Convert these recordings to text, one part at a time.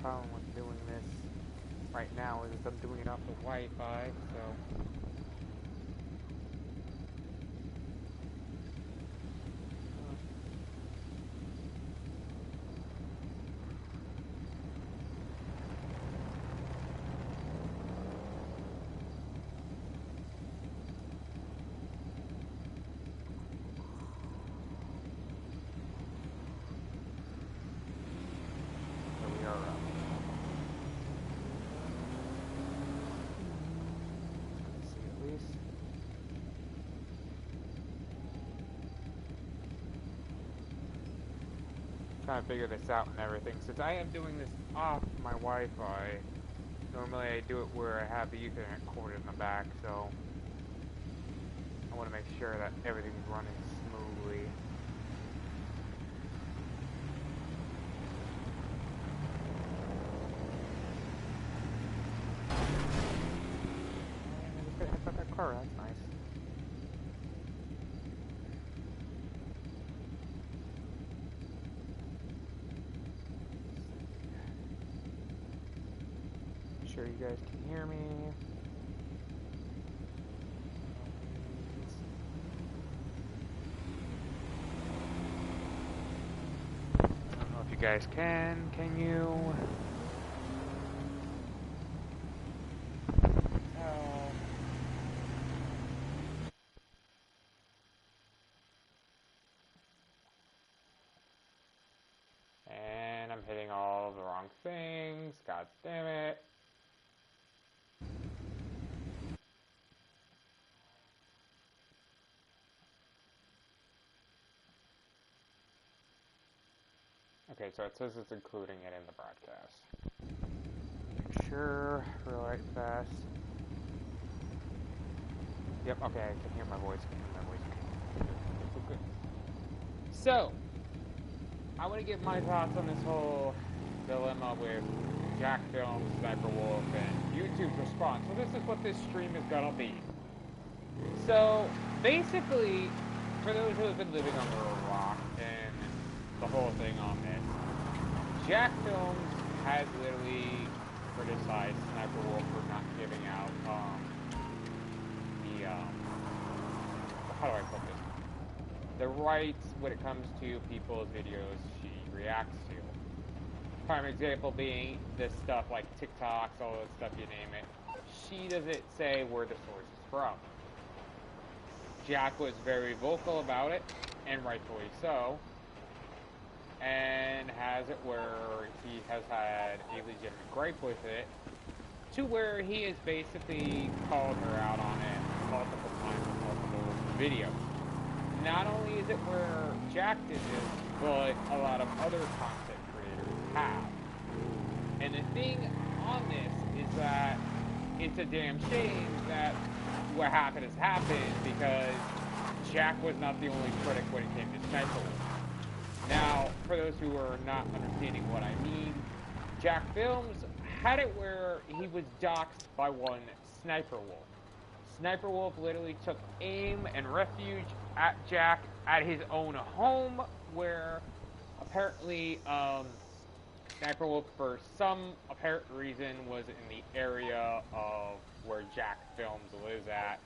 problem with doing this right now is I'm doing it off the Wi-Fi, so... Trying to figure this out and everything. Since I am doing this off my Wi-Fi, normally I do it where I have the Ethernet cord in the back, so I want to make sure that everything's running smoothly. And I just got hit by that car. That's nice. Sure you guys can hear me. I don't know if you guys can you? And I'm hitting all the wrong things. God damn it. Okay, so it says it's including it in the broadcast. Make sure, right fast. Yep, okay, I can hear my voice. Good. So, I want to give my thoughts on this whole dilemma with JackFilms, SSSniperWolf, and YouTube's response. So this is what this stream is gonna be. So, basically, for those who have been living under a rock and the whole thing on this, JackFilms has literally criticized SSSniperWolf for not giving out how do I put this? The rights when it comes to people's videos she reacts to. Prime example being this stuff like TikToks, all that stuff, you name it. She doesn't say where the source is from. Jack was very vocal about it, and rightfully so, and has it where he has had a legitimate gripe with it, to where he has basically called her out on it multiple times in multiple videos. Not only is it where Jack did this, but a lot of other content creators have. And the thing on this is that it's a damn shame that what happened has happened, because Jack was not the only critic when it came to SSSniperWolf. Now, for those who are not understanding what I mean, JackFilms had it where he was doxxed by one SSniperWolf. SSniperWolf literally took aim and refuge at Jack at his own home, where apparently SSniperWolf, for some apparent reason, was in the area of where JackFilms lives at,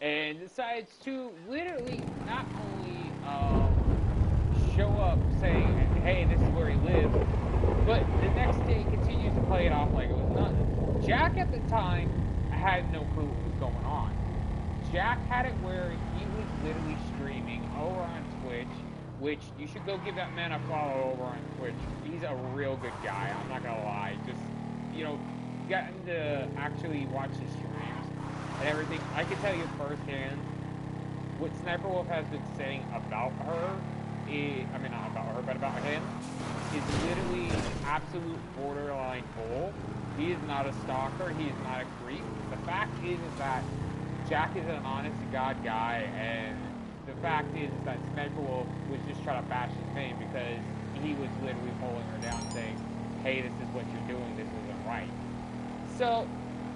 and decides to literally not only show up saying, hey, this is where he lives, but the next day continues to play it off like it was nothing. Jack at the time had no clue what was going on. Jack had it where he was literally streaming over on Twitch, which you should go give that man a follow over on Twitch. He's a real good guy, I'm not gonna lie. Just, you know, getting to actually watch his streams and everything, I can tell you firsthand what SSniperWolf has been saying about her, I mean not about her, but about him, is literally absolute borderline bull. He is not a stalker, he is not a creep. The fact is that Jack is an honest-to-God guy, and the fact is that SSniperWolf was just trying to bash his name because he was literally pulling her down saying, hey, this is what you're doing, this isn't right. So,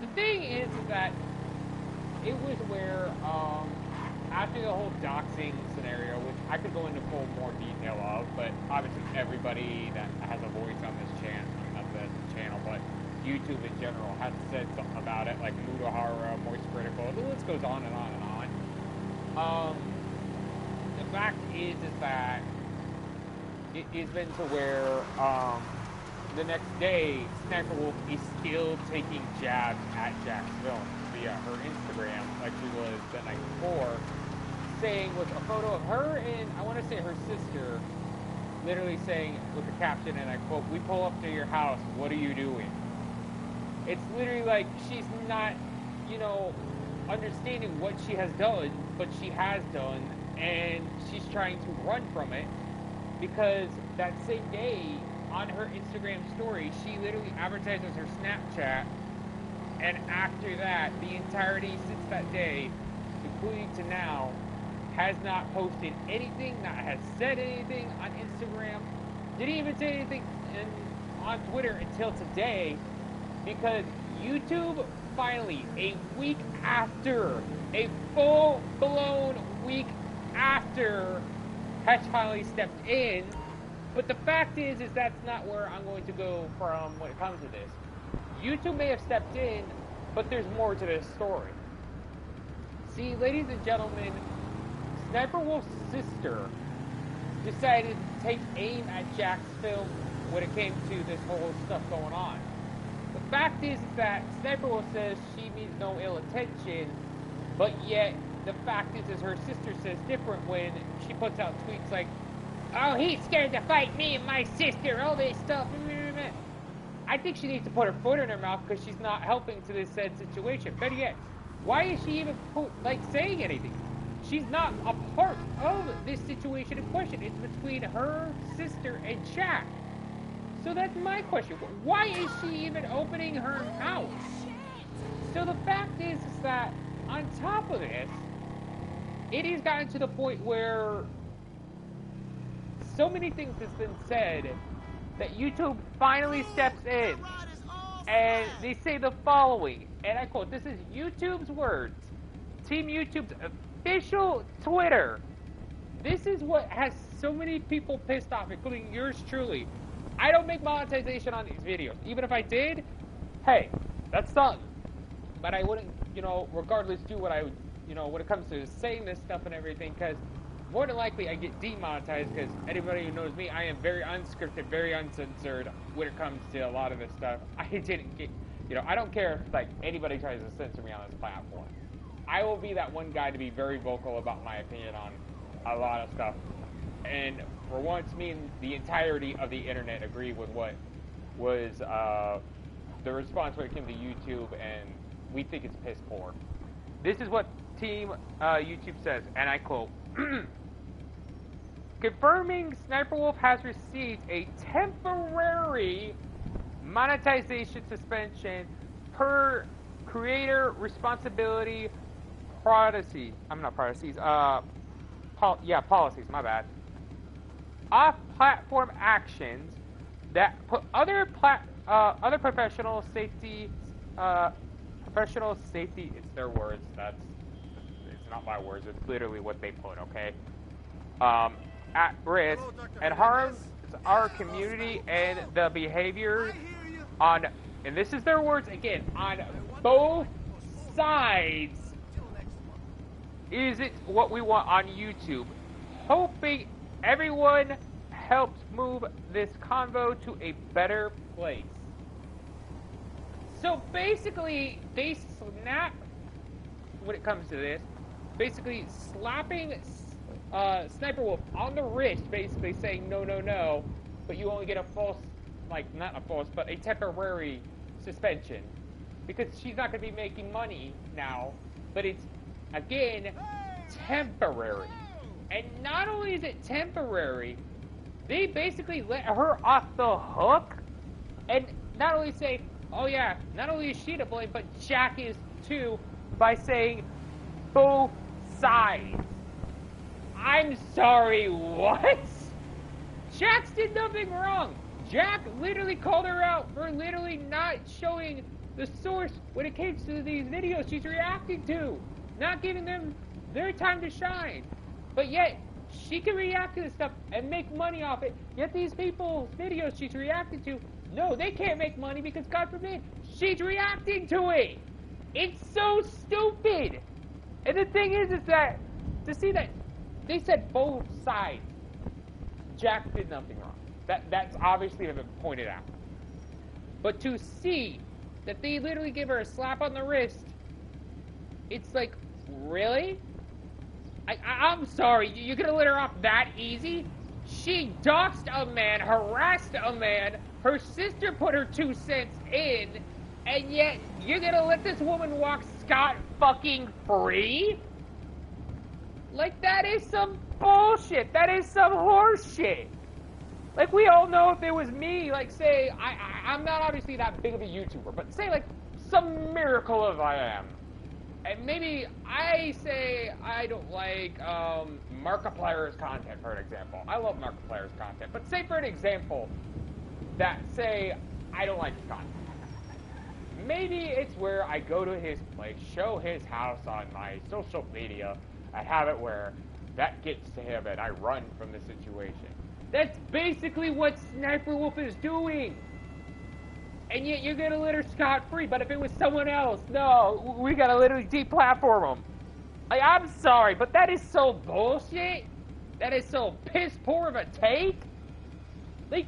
the thing is that it was where, after the whole doxing scenario, which I could go into full more detail of, but obviously everybody that has a voice on this channel, YouTube in general has said something about it, like Mudahara, Moist Critical. The list goes on and on and on. The fact is that it's been to where the next day, SSSniperWolf is still taking jabs at JackFilms via her Instagram, like she was the night before, saying with a photo of her and I want to say her sister, literally saying with the caption, and I quote, "We pull up to your house, what are you doing?" It's literally like she's not, you know, understanding what she has done, but she has done, and she's trying to run from it, because that same day, on her Instagram story, she literally advertises her Snapchat, and after that, the entirety since that day, including to now, has not posted anything, not has said anything on Instagram, didn't even say anything on Twitter until today, because YouTube finally, a week after, a full-blown week after, has finally stepped in. But the fact is that's not where I'm going to go from when it comes to this. YouTube may have stepped in, but there's more to this story. See, ladies and gentlemen, SSSniperWolf's sister decided to take aim at JackFilms when it came to this whole stuff going on. The fact is that SSSniperWolf says she means no ill intention, but yet the fact is her sister says different when she puts out tweets like, "Oh, he's scared to fight me and my sister, all this stuff." I think she needs to put her foot in her mouth because she's not helping to this said situation. Better yet, why is she even saying anything? She's not a part of this situation in question. It's between her sister and Jack. So that's my question. Why is she even opening her mouth? So the fact is that on top of this, it has gotten to the point where so many things has been said that YouTube finally steps in, and they say the following, and I quote, this is YouTube's words, Team YouTube's official Twitter. This is what has so many people pissed off, including yours truly. I don't make monetization on these videos. Even if I did, hey, that's something. But I wouldn't, you know, regardless do what I would, you know, when it comes to saying this stuff and everything, because more than likely I get demonetized, because anybody who knows me, I am very unscripted, very uncensored when it comes to a lot of this stuff. I didn't get, you know, I don't care if, like, anybody tries to censor me on this platform. I will be that one guy to be very vocal about my opinion on a lot of stuff. And for once, me and the entirety of the internet agree with what was the response when it came to YouTube, and we think it's piss poor. This is what Team YouTube says, and I quote, confirming SSSniperWolf has received a temporary monetization suspension per creator responsibility policies. Policies, my bad. Off-platform actions that put other professional safety, it's their words, it's not my words, it's literally what they put, okay? At risk, and harms our community and the behavior on, and this is their words again, on both sides. Is it what we want on YouTube? Hoping everyone helps move this convo to a better place. So basically, they snap, when it comes to this, basically slapping SSSniperWolf on the wrist, basically saying no, no, no, but you only get a false, like, not a false, but a temporary suspension. Because she's not going to be making money now, but it's, again, temporary. And not only is it temporary, they basically let her off the hook, and not only say, oh yeah, not only is she to blame, but Jack is too, by saying both sides. I'm sorry, what? Jax did nothing wrong. Jack literally called her out for literally not showing the source when it came to these videos she's reacting to. Not giving them their time to shine. But yet, she can react to this stuff and make money off it. Yet these people's videos she's reacting to, No, they can't make money because, God forbid, she's reacting to it. It's so stupid. And the thing is that, to see that, they said both sides. Jack did nothing wrong. That's obviously been pointed out. But to see that they literally give her a slap on the wrist, it's like, really? I'm sorry, you're gonna let her off that easy? She doxed a man, harassed a man, her sister put her 2 cents in, and yet you're gonna let this woman walk scot-fucking-free? Like, that is some bullshit. That is some horse shit. Like, we all know if it was me, like, say, I'm not obviously that big of a YouTuber, but say, like, some miracle if I am. And maybe I say I don't like Markiplier's content, for an example. I love Markiplier's content. But say, for an example, that, say, I don't like his content. Maybe it's where I go to his place, show his house on my social media, I have it where that gets to him and I run from the situation. That's basically what SSSniperWolf is doing. And yet you're going to let her scot-free. But if it was someone else, no, we got to literally deplatform them. Like, I'm sorry, but that is so bullshit. That is so piss-poor of a take. Like,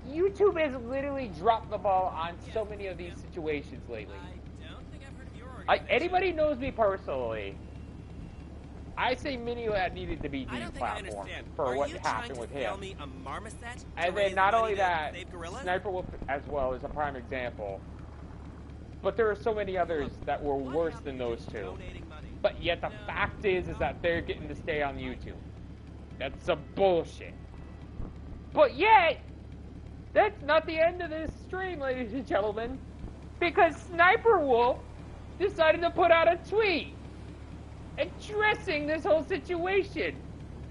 YouTube has literally dropped the ball on so many of these situations lately. I don't think I've heard of your organization. Anybody knows me personally, I say Minilat needed to be I don't think I deplatformed understand. for what Are you happened trying with to sell him. me a marmoset to And raise then not money only to that, save gorillas? SSSniperWolf as well is a prime example. But there are so many others that were worse than those two. Donating money. But yet the fact is that they're getting to stay on YouTube. That's some bullshit. But yet, that's not the end of this stream, ladies and gentlemen. Because SSSniperWolf decided to put out a tweet addressing this whole situation.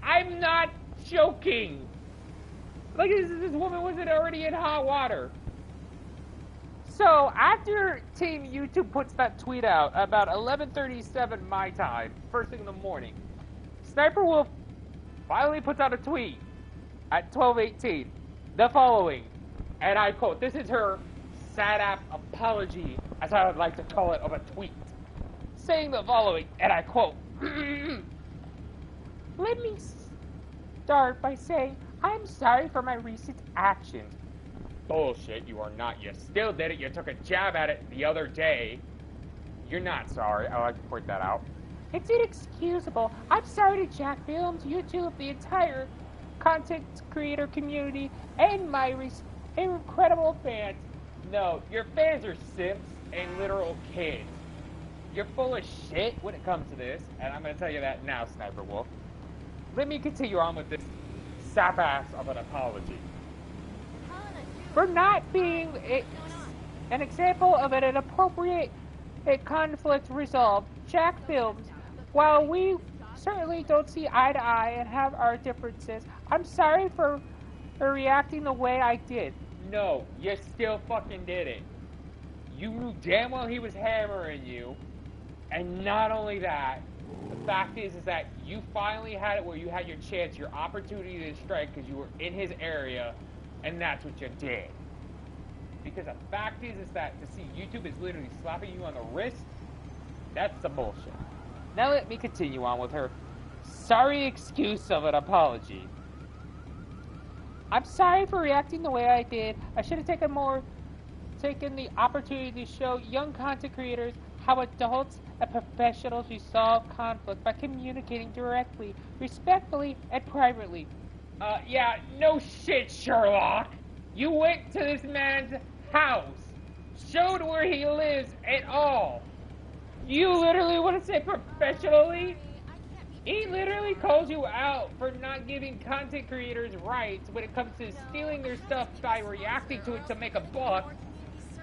I'm not joking. Like, this woman wasn't already in hot water. So, after Team YouTube puts that tweet out about 11:37 my time, first thing in the morning, SSSniperWolf finally puts out a tweet at 12:18, the following, and I quote, this is her sad app apology, as I would like to call it, of a tweet, saying the following, and I quote, let me start by saying I'm sorry for my recent actions. Bullshit, you are not. You still did it. You took a jab at it the other day. You're not sorry. I like to point that out. It's inexcusable. I'm sorry to JackFilms, YouTube, the entire content creator community, and my incredible fans. No, your fans are simps and literal kids. You're full of shit when it comes to this, and I'm going to tell you that now, SSSniperWolf. Let me continue on with this sap-ass of an apology. For not being an example of an appropriate conflict resolved, JackFilms, while we certainly don't see eye to eye and have our differences, I'm sorry for reacting the way I did. No, you still fucking did it. You knew damn well he was hammering you, and not only that, the fact is that you finally had it where you had your chance, your opportunity to strike because you were in his area, and that's what you did. Because the fact is that to see YouTube is literally slapping you on the wrist, that's the bullshit. Now let me continue on with her sorry excuse of an apology. I'm sorry for reacting the way I did. I should have taken the opportunity to show young content creators how adults and professionals resolve conflict by communicating directly, respectfully, and privately. Yeah, no shit, Sherlock. You went to this man's house, showed where he lives and all. You literally want to say professionally? He literally calls you out for not giving content creators rights when it comes to stealing their stuff by reacting to it to make a buck.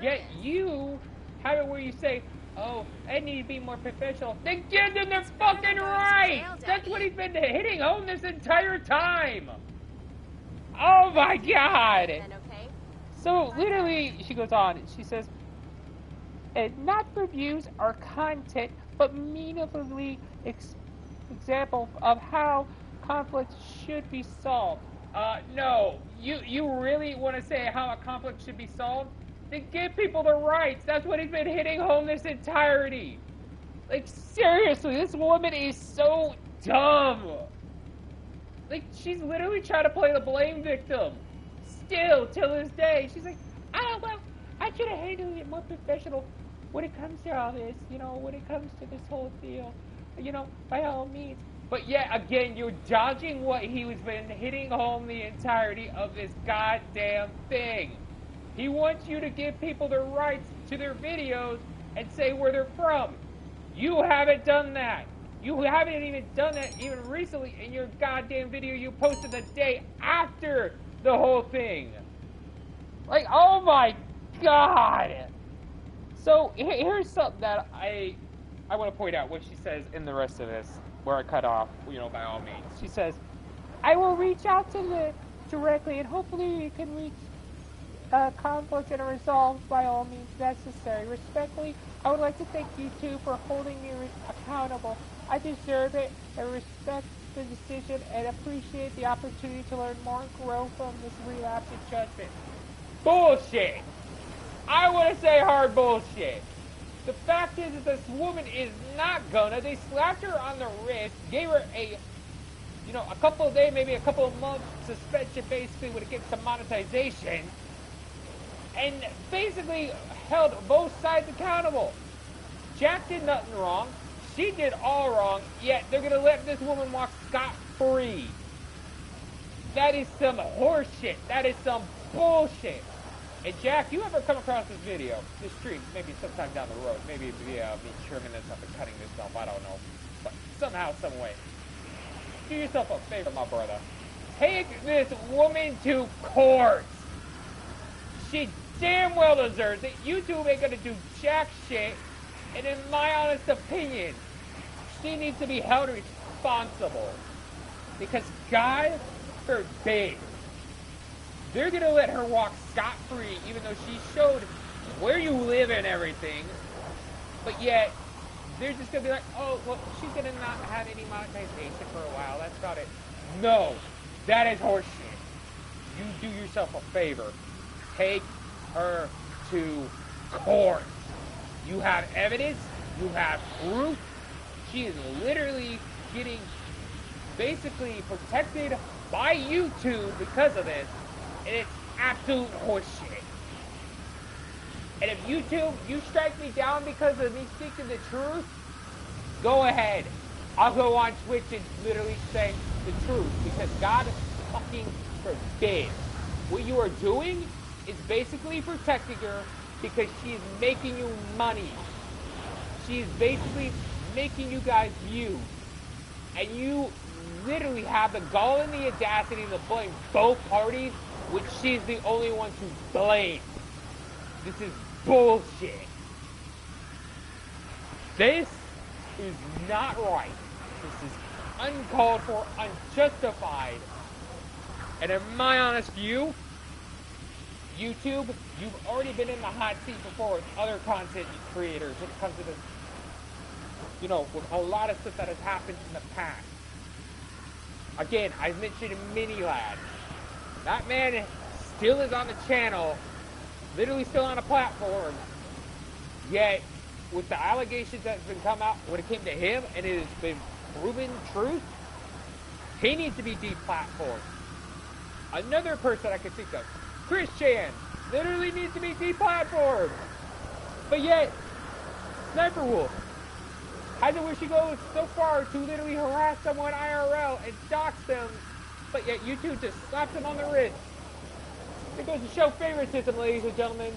Yet you have it where you say, oh, I need to be more professional. Then give them their fucking rights! That's what he's been hitting home this entire time! Oh my god! So literally, she goes on, and she says, not for views or content, but meaningfully example of how conflict should be solved. No. You really want to say how a conflict should be solved? Then give people their rights. That's what he's been hitting home this entirety. Like, seriously, this woman is so dumb. Like, she's literally trying to play the blame victim. Still, till this day, she's like, well, I should have handled it more professional when it comes to all this, when it comes to this whole deal, by all means. But yet, again, you're dodging what he was been hitting home the entirety of this goddamn thing. He wants you to give people their rights to their videos and say where they're from. You haven't done that. You haven't even done that even recently in your goddamn video you posted the day after the whole thing. Like, oh my god. So, here's something that I want to point out what she says in the rest of this, where I cut off, by all means. She says, I will reach out to them directly and hopefully we can reach a conflict and a resolve by all means necessary. Respectfully, I would like to thank you two for holding me accountable. I deserve it and respect the decision and appreciate the opportunity to learn more and grow from this relapse in judgment. Bullshit! I want to say hard bullshit. The fact is that this woman is not gonna. They slapped her on the wrist, gave her a couple of days, maybe a couple of months suspension basically when it gets to monetization, and basically held both sides accountable. Jack did nothing wrong. She did all wrong, yet they're going to let this woman walk scot-free. That is some horseshit. That is some bullshit. And Jack, you ever come across this video, this stream, maybe sometime down the road, maybe via me trimming this up and cutting this up, I don't know. But somehow, some way. Do yourself a favor, my brother. Take this woman to court. She damn well deserves it. YouTube ain't going to do jack shit. And in my honest opinion, she needs to be held responsible. Because God forbid, they're going to let her walk scot-free even though she showed where you live and everything. But yet, they're just going to be like, oh, well, she's going to not have any monetization for a while. That's about it. No, that is horseshit. You do yourself a favor. Take her to court. You have evidence, you have proof. She is literally getting basically protected by YouTube because of this, and it's absolute horseshit. And if YouTube, you strike me down because of me speaking the truth, go ahead. I'll go on Twitch and literally say the truth, because God fucking forbid. What you are doing is basically protecting her because she is making you money. She is basically making you guys views. And you literally have the gall and the audacity to blame both parties, which she's the only one to blame. This is bullshit. This is not right. This is uncalled for, unjustified. And in my honest view, YouTube, you've already been in the hot seat before with other content creators when it comes to this, with a lot of stuff that has happened in the past. Again, I mentioned Mini Lad. That man still is on the channel, literally still on a platform, yet with the allegations that's been come out when it came to him and it has been proven truth, he needs to be deplatformed. Another person I can think of, Chris Chan, literally needs to be deplatformed. But yet, SSSniperWolf has it where she goes so far to literally harass someone IRL and dox them, but yet YouTube just slaps them on the wrist. It goes to show favoritism, ladies and gentlemen.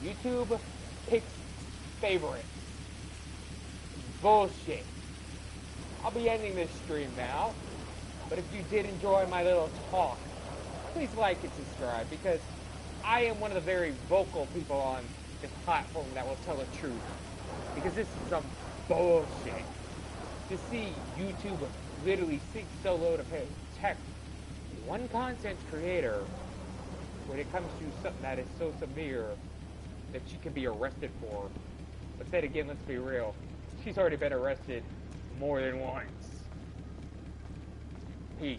YouTube picks favorites. Bullshit. I'll be ending this stream now, but if you did enjoy my little talk, please like and subscribe, because I am one of the very vocal people on this platform that will tell the truth. Because this is some bullshit. To see YouTube literally sink so low to protect one content creator when it comes to something that is so severe that she can be arrested for. But then again, let's be real. She's already been arrested more than once. Peace.